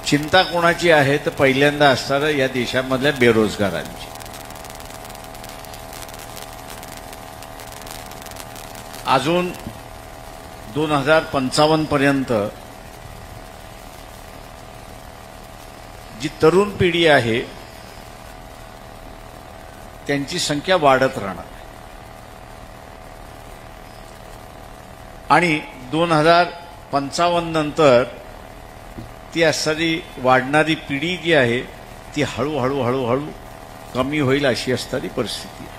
चिंता कोणाची आहे तर पहिल्यांदा असणारं या देशामधल्या बेरोजगारांची. अजून 2055 पर्यंत जी तरुण पिढी आहे त्यांची संख्या वाढत राहणार आणि 2055 नंतर ती असणारी वाढणारी पिढी जी आहे ती हळूहळू कमी होईल अशी असणारी परिस्थिती आहे.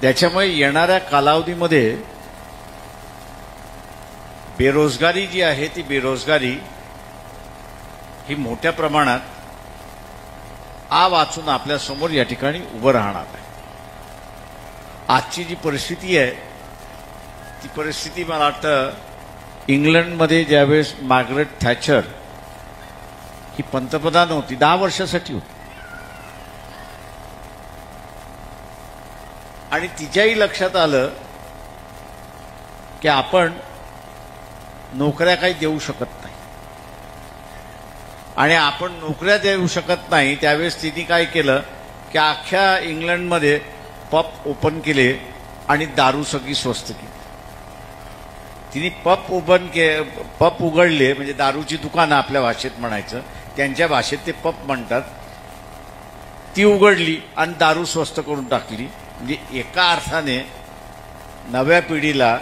त्याच्यामुळे येणाऱ्या कालावधीमध्ये बेरोजगारी जी आहे ती बेरोजगारी ही मोठ्या प्रमाणात वाचून आपल्यासमोर या ठिकाणी उभं राहणार आहे. आजची जी परिस्थिती आहे ती परिस्थिती मला वाटतं इंग्लंडमध्ये ज्यावेळेस मार्गरेट थॅचर ही पंतप्रधान होती 10 वर्षासाठी होती आणि तिच्याही लक्षात आलं की आपण नोकऱ्या काही देऊ शकत नाही आणि आपण नोकऱ्या देऊ शकत नाही. त्यावेळेस तिने काय केलं की अख्ख्या इंग्लंडमध्ये पब ओपन केले आणि दारू सगळी स्वस्त केली. तिने पब उघडले म्हणजे दारूची दुकानं आपल्या भाषेत म्हणायचं, त्यांच्या भाषेत ते पब म्हणतात. ती उघडली आणि दारू स्वस्त करून टाकली. म्हणजे एका अर्थाने नव्या पिढीला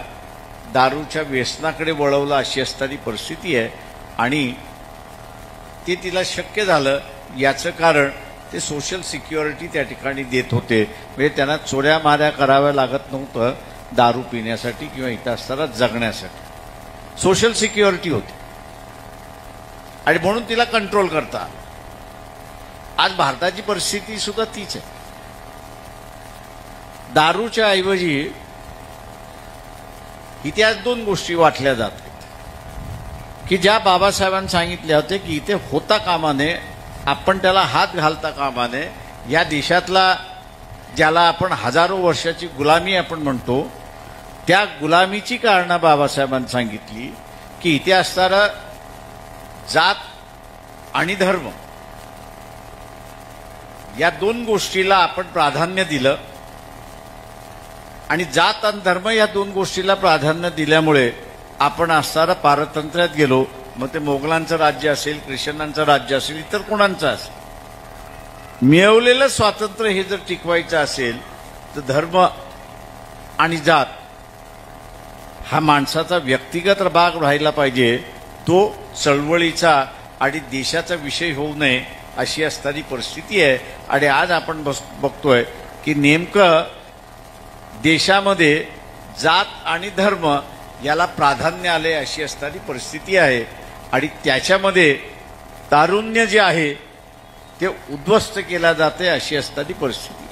दारूच्या व्यसनाकडे वळवलं अशी असणारी परिस्थिती आहे आणि ते तिला शक्य झालं. याचं कारण ते सोशल सिक्युरिटी त्या ठिकाणी देत होते. म्हणजे त्यांना चोऱ्या माऱ्या कराव्या लागत नव्हतं दारू पिण्यासाठी किंवा इथं असताना जगण्यासाठी. सोशल सिक्युरिटी होती आणि म्हणून तिला कंट्रोल करता. आज भारताची परिस्थिती सुद्धा तीच आहे. दारूच्या ऐवजी इथे 2 गोष्टी वाटल्या जातात की ज्या बाबासाहेबांनी सांगितल्या होत्या की इथे होता कामा नये, आपण त्याला हात घालता कामा नये. या देशातला ज्याला आपण हजारो वर्षाची गुलामी आपण म्हणतो त्या गुलामीची कारणं बाबासाहेबांनी सांगितली की इथे असणारा जात आणि धर्म या 2 गोष्टीला आपण प्राधान्य दिलं आणि जात आणि धर्म या 2 गोष्टीला प्राधान्य दिल्यामुळे आपण असणारा पारतंत्र्यात गेलो. मग ते मोगलांचं राज्य असेल, ख्रिश्चनांचं राज्य असेल, इतर कोणाचं असेल, मिळवलेलं स्वातंत्र्य हे जर टिकवायचं असेल तर धर्म आणि जात हा माणसाचा व्यक्तिगत भाग राहिला पाहिजे. तो चळवळीचा आणि देशाचा विषय होऊ नये अशी असणारी परिस्थिती आहे. आणि आज आपण बघतोय की नेमकं देशामध्ये जात आणि धर्म याला प्राधान्य आले अशी असणारी परिस्थिती आहे आणि त्याच्यामध्ये तारुण्य जे आहे ते उद्ध्वस्त केला जाते अशी असणारी परिस्थिती.